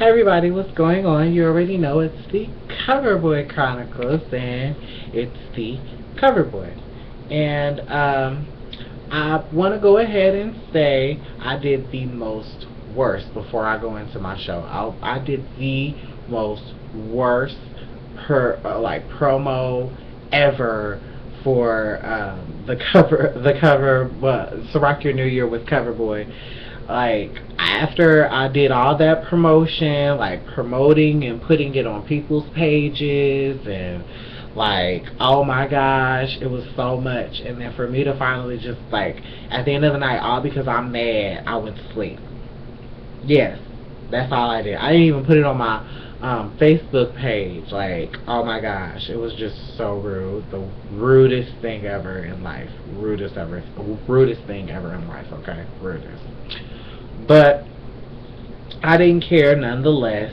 Hey everybody, what's going on? You already know it's the CoverBoi Chronicles, and it's the CoverBoi. And I want to go ahead and say I did the most worst before I go into my show. I did the most worst promo ever for the cover So Rock Your New Year with CoverBoi. Like, after I did all that promotion, like promoting and putting it on people's pages, and like, oh my gosh, it was so much. And then for me to finally just, like, at the end of the night, all because I'm mad, I went to sleep. Yes, that's all I did. I didn't even put it on my Facebook page. Like, oh my gosh, it was just so rude. The rudest thing ever in life. Rudest thing ever in life. Okay, rudest. But I didn't care nonetheless,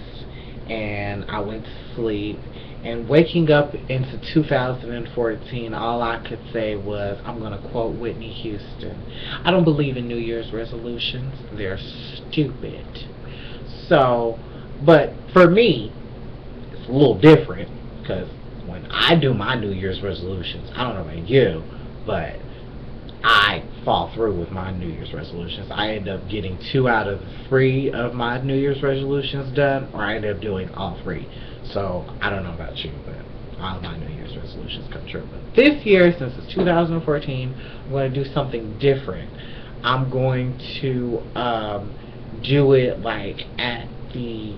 and I went to sleep. And waking up into 2014, all I could say was, I'm going to quote Whitney Houston, I don't believe in New Year's resolutions. They're stupid. So, but for me, it's a little different, because when I do my New Year's resolutions, I don't know about you, but I fall through with my New Year's resolutions. I end up getting 2 out of 3 of my New Year's resolutions done, or I end up doing all 3. So, I don't know about you, but all my New Year's resolutions come true. But this year, since it's 2014, I'm going to do something different. I'm going to do it like at the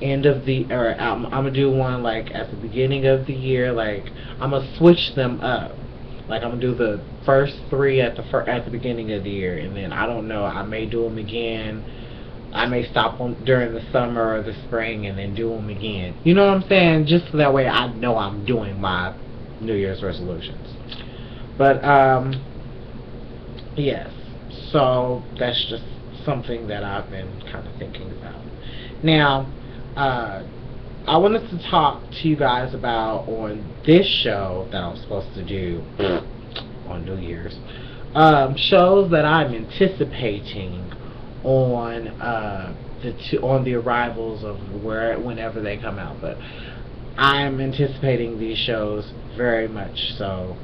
end of the, or I'm going to do one like at the beginning of the year. Like, I'm going to switch them up. Like, I'm going to do the first 3 at the beginning of the year, and then I don't know, I may do them again. I may stop them during the summer or the spring and then do them again. You know what I'm saying? Just so that way I know I'm doing my New Year's resolutions. But, yes. So, that's just something that I've been kind of thinking about. Now, I wanted to talk to you guys about, on this show that I'm supposed to do on New Year's, shows that I'm anticipating on the arrivals of whenever they come out. But I'm anticipating these shows very much so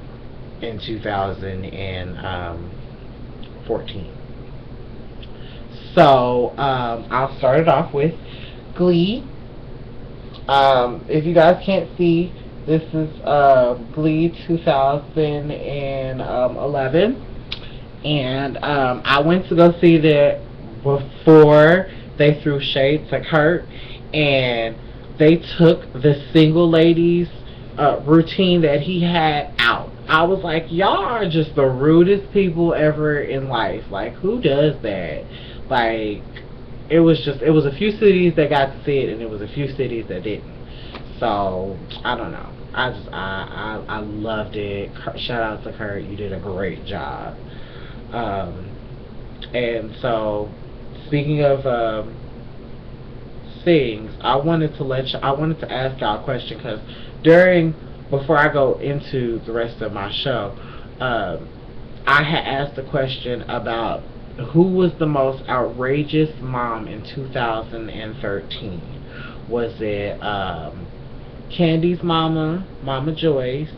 in 2014. So I'll start it off with Glee. If you guys can't see, this is Glee 2011, and I went to go see that before they threw shade to Kurt, and they took the single ladies routine that he had out. I was like, y'all are just the rudest people ever in life. Like, who does that? Like, it was a few cities that got to see it, and it was a few cities that didn't. So, I don't know. I loved it. Shout out to Kurt. You did a great job. And so, speaking of things, I wanted to ask y'all a question, because before I go into the rest of my show, I had asked a question about who was the most outrageous mom in 2013. Was it Candy's mama, Mama Joyce,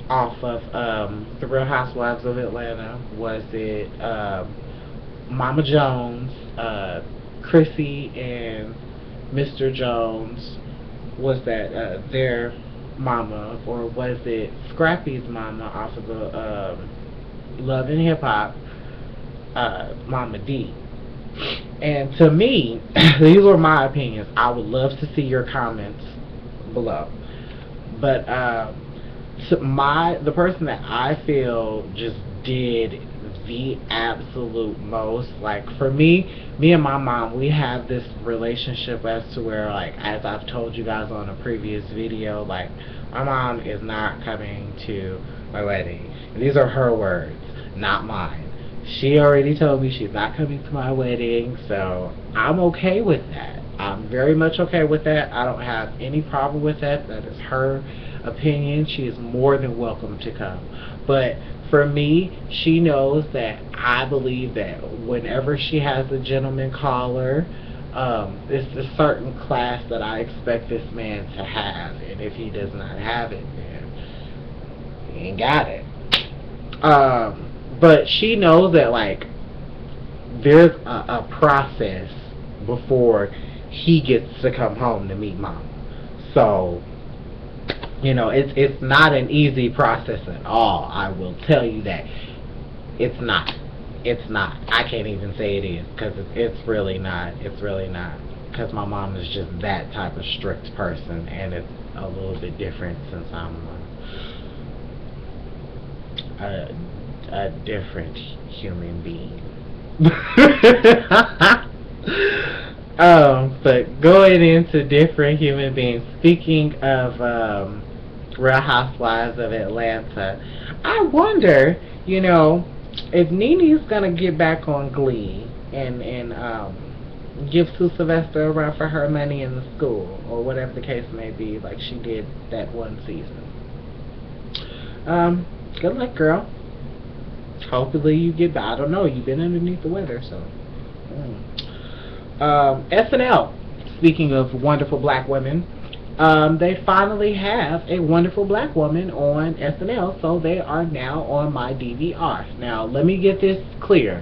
off of The Real Housewives of Atlanta? Was it Mama Jones, Chrissy and Mr. Jones? Was that their mama? Or was it Scrappy's mama off of the Love and Hip Hop, Mama D? And to me, these were my opinions. I would love to see your comments below. But the person that I feel just did the absolute most, like, for me and my mom, we have this relationship as to where, like, as I've told you guys on a previous video, like, my mom is not coming to my wedding. And these are her words, not mine. She already told me she's not coming to my wedding, so I'm okay with that. I'm very much okay with that. I don't have any problem with that. That is her opinion. She is more than welcome to come. But for me, she knows that I believe that whenever she has a gentleman call her, It's a certain class that I expect this man to have, and if he does not have it, then he ain't got it. But she knows that, like, there's a process before he gets to come home to meet mom. So, it's not an easy process at all. I will tell you that. It's not. It's not. I can't even say it is, because it's really not. It's really not. Because my mom is just that type of strict person, and it's a little bit different since I'm a different human being. But going into different human beings, speaking of Real Housewives of Atlanta, I wonder, if Nene's gonna get back on Glee and give Sue Sylvester a run for her money in the school, or whatever the case may be, like she did that one season. Good luck, girl. Hopefully you get back. I don't know. You've been underneath the weather, so. SNL. Speaking of wonderful black women, they finally have a wonderful black woman on SNL, so they are now on my DVR. Now, let me get this clear.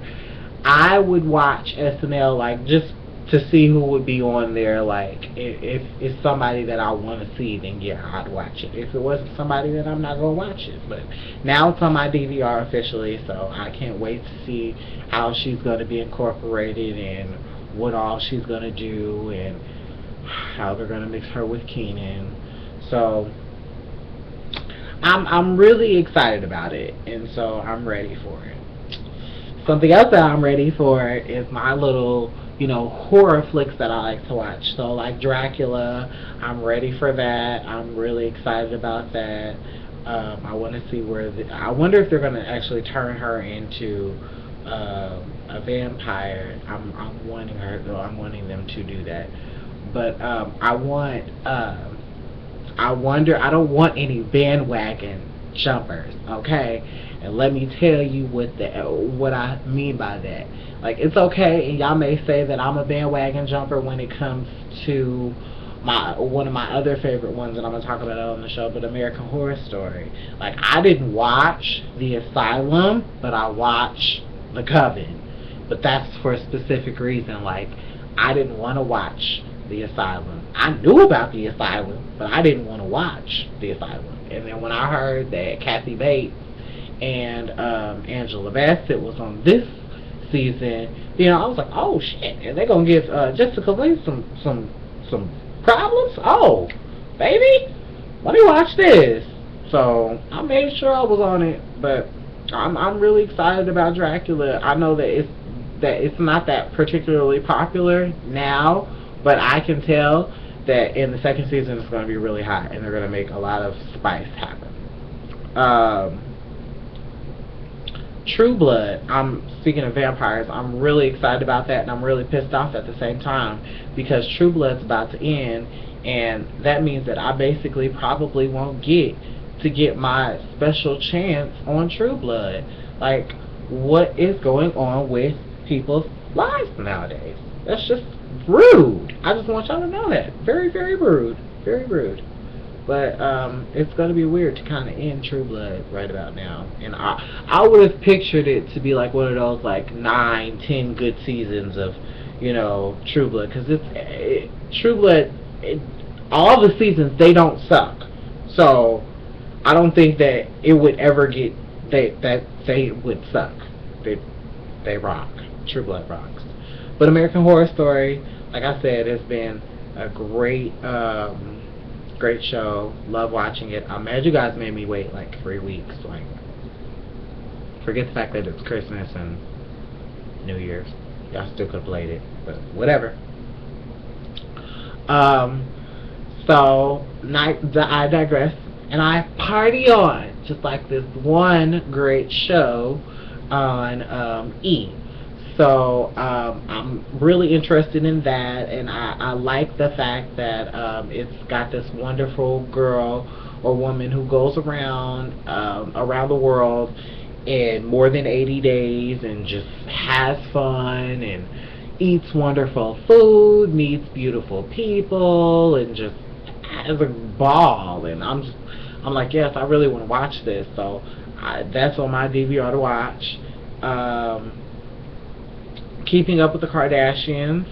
I would watch SNL, like, just to see who would be on there. Like, if it's somebody that I want to see, then yeah, I'd watch it. If it wasn't somebody, then I'm not going to watch it. But now it's on my DVR officially, so I can't wait to see how she's going to be incorporated and what all she's going to do and how they're going to mix her with Keenan. So I'm really excited about it, and so I'm ready for it. Something else that I'm ready for is my little, horror flicks that I like to watch. So, like Dracula, I'm ready for that. I'm really excited about that. I want to see I wonder if they're going to actually turn her into a vampire. I'm wanting them to do that. But I don't want any bandwagon jumpers, okay? And let me tell you what I mean by that. Like, it's okay, and y'all may say that I'm a bandwagon jumper when it comes to one of my other favorite ones that I'm going to talk about on the show, but American Horror Story. Like, I didn't watch The Asylum, but I watched The Coven. But that's for a specific reason. Like, I didn't want to watch The Asylum. I knew about The Asylum, but I didn't want to watch The Asylum. And then when I heard that Kathy Bates and Angela Bassett was on this season, I was like, oh shit, and they're gonna give Jessica Lange some problems. Oh, baby, let me watch this. So I made sure I was on it, but I'm really excited about Dracula. I know that it's not that particularly popular now, but I can tell that in the second season it's going to be really hot, and they're going to make a lot of spice happen. True Blood, speaking of vampires, I'm really excited about that, and I'm really pissed off at the same time, because True Blood's about to end, and that means that I basically probably won't get my special chance on True Blood. Like, what is going on with people's lives nowadays? That's just rude. I just want y'all to know that. Very, very rude. Very rude. But it's going to be weird to kind of end True Blood right about now. And I would have pictured it to be like one of those, like, 9-10 good seasons of, True Blood. Because True Blood, all the seasons, they don't suck. So I don't think that it would ever get, that they would suck. They rock. True Blood rocks. But American Horror Story, like I said, has been a great show. Love watching it. I'm mad you guys made me wait like 3 weeks. Like, forget the fact that it's Christmas and New Year's. Y'all still could have played it, but whatever. So I digress, and I party on, just like this one great show on E! So I'm really interested in that, and I like the fact that it's got this wonderful girl or woman who goes around the world in more than 80 days and just has fun and eats wonderful food, meets beautiful people, and just has a ball. And I'm like, yes, I really want to watch this. So that's on my DVR to watch. Keeping Up with the Kardashians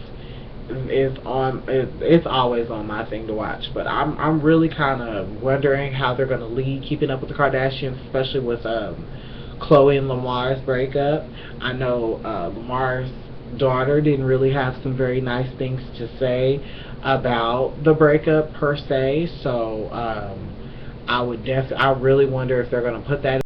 is on. It's always on my thing to watch. But I'm really kind of wondering how they're going to lead Keeping Up with the Kardashians, especially with Chloe and Lamar's breakup. I know Lamar's daughter didn't really have some very nice things to say about the breakup per se. So I really wonder if they're going to put that